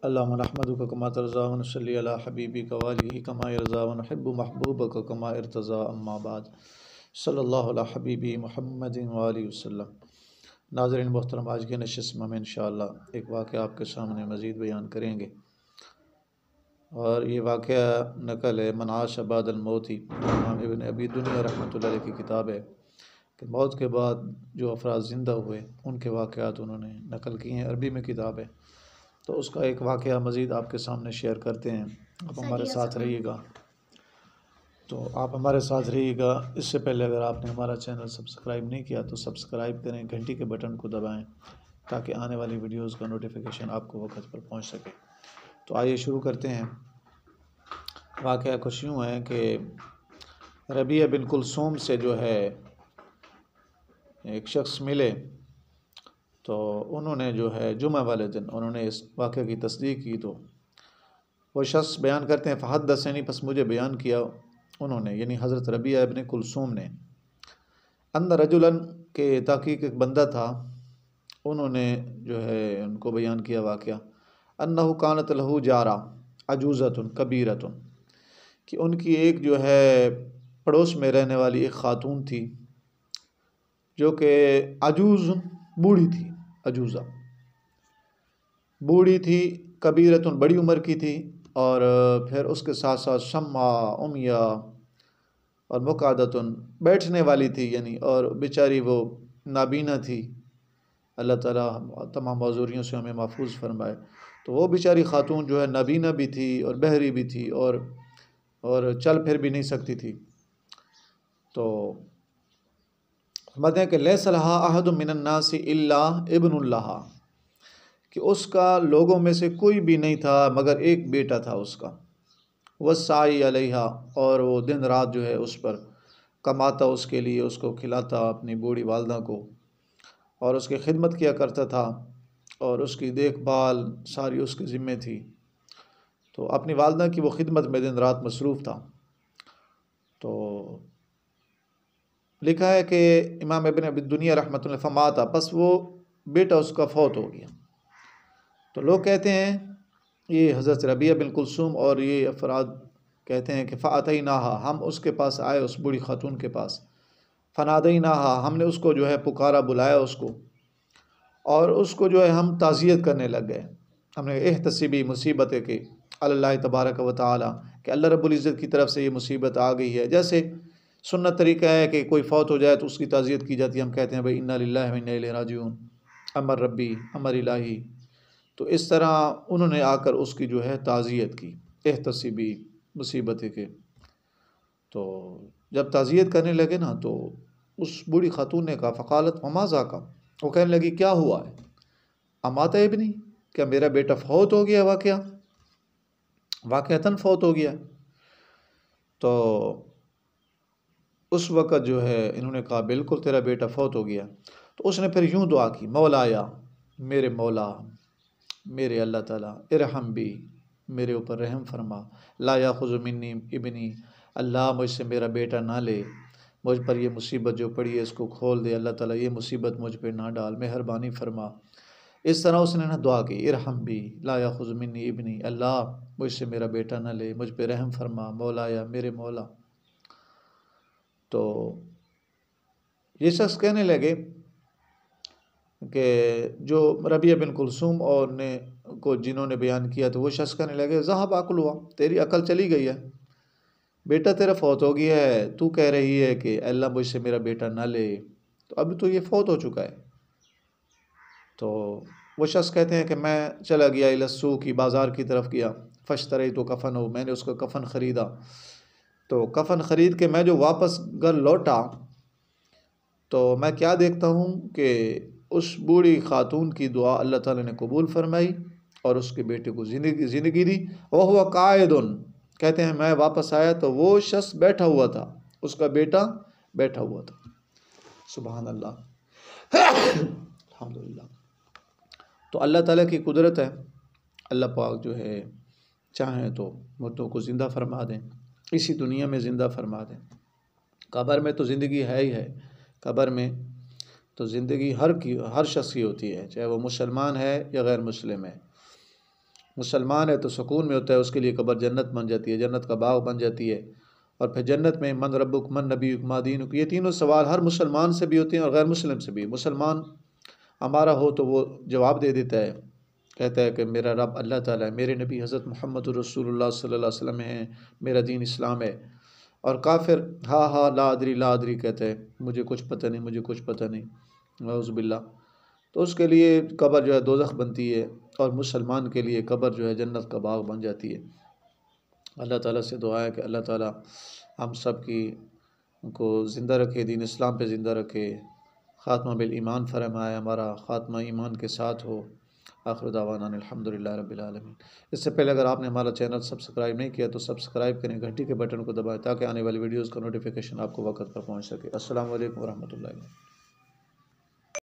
اللهم نحمدك كما ترضى ونصلي على حبيبك وآله كما يرضى ونحب محبوبك كما ارتضى اما بعد صلی اللہ علیہ حبیبی محمد وآلہ وسلم۔ ناظرین محترم، آج کے نشست میں انشاءاللہ ایک واقعہ آپ کے سامنے مزید بیان کریں گے، اور یہ واقعہ نقل ہے من عاش بعد الموت، امام ابن ابی دنیا رحمۃ اللہ علیہ کی کتاب ہے کہ موت کے بعد جو افراد زندہ ہوئے ان کے واقعات انہوں نے نقل کیے ہیں، عربی میں کتاب ہے، تو اس کا ایک واقعہ مزید آپ کے سامنے شیئر کرتے ہیں۔ آپ ہمارے ساتھ رہیے گا، اس سے پہلے اگر آپ نے ہمارا چینل سبسکرائب نہیں کیا تو سبسکرائب کریں، گھنٹی کے بٹن کو دبائیں تاکہ آنے والی ویڈیوز کا نوٹیفیکیشن آپ کو وقت پر پہنچ سکے۔ تو آئیے شروع کرتے ہیں۔ واقعہ کچھ یوں ہے کہ ربیعہ بن کلثوم سے جو ہے ایک شخص ملے، تو انہوں نے جو ہے جمعہ والے دن انہوں نے اس واقعہ کی تصدیق کی، تو وہ شخص بیان کرتے ہیں فحدثنی، پس مجھے بیان کیا انہوں نے، یعنی حضرت ربیعہ ابن کلثوم نے، ان رجلاً کے تحقیق ایک بندہ تھا، انہوں نے جو ہے ان کو بیان کیا واقعہ، انہ کانت لہو جارہ عجوزۃ کبیرۃ، کہ ان کی ایک جو ہے پڑوس میں رہنے والی ایک خاتون تھی جو کہ عجوز بوڑھی تھی، عجوزہ بوڑھی تھی، کبیرۃ بڑی عمر کی تھی، اور پھر اس کے ساتھ ساتھ شمع امیہ اور مقعدۃ بیٹھنے والی تھی، یعنی اور بیچاری وہ نابینا تھی۔ اللہ تعالیٰ تمام معذوریوں سے ہمیں محفوظ فرمائے۔ تو وہ بیچاری خاتون جو ہے نابینا بھی تھی اور بہری بھی تھی اور چل پھر بھی نہیں سکتی تھی۔ تو فرماتے ہیں کہ لیس لہا احد من الناس الا ابن لہا، کہ اس کا لوگوں میں سے کوئی بھی نہیں تھا مگر ایک بیٹا تھا اس کا، والسعی علیہا، اور وہ دن رات جو ہے اس پر کماتا، اس کے لیے، اس کو کھلاتا اپنی بوڑھی والدہ کو، اور اس کی خدمت کیا کرتا تھا، اور اس کی دیکھ بھال ساری اس کے ذمے تھی، تو اپنی والدہ کی وہ خدمت میں دن رات مصروف تھا۔ تو لکھا ہے کہ امام ابن ابی دنیا رحمۃ اللہ فماتا، پس وہ بیٹا اس کا فوت ہو گیا۔ تو لوگ کہتے ہیں، یہ حضرت ربیعہ بن کلثوم اور یہ افراد کہتے ہیں کہ فَأَتَيْنَاهَا، ہم اس کے پاس آئے، اس بوڑھی خاتون کے پاس، فَنَادَيْنَاهَا، ہم نے اس کو جو ہے پکارا، بلایا اس کو، اور اس کو جو ہے ہم تعزیت کرنے لگ گئے، ہم نے احتسبی، مصیبت ہے کہ اللہ تبارک و تعالی، کہ اللہ رب العزت کی طرف سے یہ مصیبت آ گئی ہے۔ جیسے سنت طریقہ ہے کہ کوئی فوت ہو جائے تو اس کی تعزیت کی جاتی ہے، ہم کہتے ہیں بھائی انا للہ و انا الیہ راجعون، امر ربی امر الہی، تو اس طرح انہوں نے آ کر اس کی جو ہے تعزیت کی، احتسبی، مصیبت ہے کہ، تو جب تعزیت کرنے لگے نا تو اس بوڑھی خاتون نے کہا فقالت وما ذاک، وہ کہنے لگی کیا ہوا ہے، امات ابنی، کیا میرا بیٹا فوت ہو گیا، واقعتاً فوت ہو گیا۔ تو اس وقت جو ہے انہوں نے کہا بالکل تیرا بیٹا فوت ہو گیا۔ تو اس نے پھر یوں دعا کی، مولایا، میرے مولا، میرے اللہ تعالیٰ، ارحم بھی، میرے اوپر رحم فرما، لا یاخذ منی ابنی، اللہ مجھ سے میرا بیٹا نہ لے، مجھ پر یہ مصیبت جو پڑی ہے اس کو کھول دے، اللہ تعالیٰ یہ مصیبت مجھ پہ نہ ڈال، مہربانی فرما۔ اس طرح اس نے نہ دعا کی، ارحم بھی، لا یاخذ منی ابنی، اللہ مجھ سے میرا بیٹا نہ لے، مجھ پہ رحم فرما، مولایا، میرے مولا۔ تو یہ شخص کہنے لگے کہ جو ربیعہ بن کلثوم اور کو جنہوں نے بیان کیا، تو وہ شخص کہنے لگے ذہب عقلھا، تیری عقل چلی گئی ہے، بیٹا تیرا فوت ہو گیا ہے، تو کہہ رہی ہے کہ اللہ مجھ سے میرا بیٹا نہ لے، تو اب تو یہ فوت ہو چکا ہے۔ تو وہ شخص کہتے ہیں کہ میں چلا گیا الی السوق، بازار کی طرف گیا، فاشتریت کفنہ، میں نے اس کا کفن خریدا، تو کفن خرید کے میں جو واپس گھر لوٹا تو میں کیا دیکھتا ہوں کہ اس بوڑھی خاتون کی دعا اللہ تعالیٰ نے قبول فرمائی اور اس کے بیٹے کو زندگی دی۔ وہو قاعد، کہتے ہیں میں واپس آیا تو وہ شخص بیٹھا ہوا تھا، اس کا بیٹا بیٹھا ہوا تھا۔ سبحان اللہ، الحمدللہ۔ تو اللہ تعالیٰ کی قدرت ہے، اللہ پاک جو ہے چاہیں تو مردوں کو زندہ فرما دیں، اسی دنیا میں زندہ فرما دیں، قبر میں تو زندگی ہے ہی ہے، قبر میں تو زندگی ہر شخص کی ہوتی ہے، چاہے وہ مسلمان ہے یا غیر مسلم ہے۔ مسلمان ہے تو سکون میں ہوتا ہے، اس کے لیے قبر جنت بن جاتی ہے، جنت کا باغ بن جاتی ہے۔ اور پھر جنت میں من ربک من نبیک ما دینک، یہ تینوں سوال ہر مسلمان سے بھی ہوتے ہیں اور غیر مسلم سے بھی۔ مسلمان ہمارا ہو تو وہ جواب دے دیتا ہے، کہتا ہے کہ میرا رب اللہ تعالیٰ ہے، میرے نبی حضرت محمد رسول اللہ صلی اللہ علیہ وسلم ہیں، میرا دین اسلام ہے۔ اور کافر ہاں ہاں لا ادری لا ادری کہتا ہے، مجھے کچھ پتہ نہیں، مجھے کچھ پتہ نہیں، نعوذ باللہ۔ تو اس کے لیے قبر جو ہے دوزخ بنتی ہے، اور مسلمان کے لیے قبر جو ہے جنت کا باغ بن جاتی ہے۔ اللہ تعالیٰ سے دعا ہے کہ اللہ تعالیٰ ہم سب کو زندہ رکھے، دین اسلام پہ زندہ رکھے، خاتمہ بالایمان فرمائے، ہمارا خاتمہ ایمان کے ساتھ ہو۔ آخر دعوانا الحمدللہ رب العالمین۔ اس سے پہلے اگر آپ نے ہمارا چینل سبسکرائب نہیں کیا تو سبسکرائب کریں، گھنٹی کے بٹن کو دبائیں تاکہ آنے والی ویڈیوز کا نوٹیفیکیشن آپ کو وقت پر پہنچ سکے۔ السلام علیکم ورحمۃ اللہ۔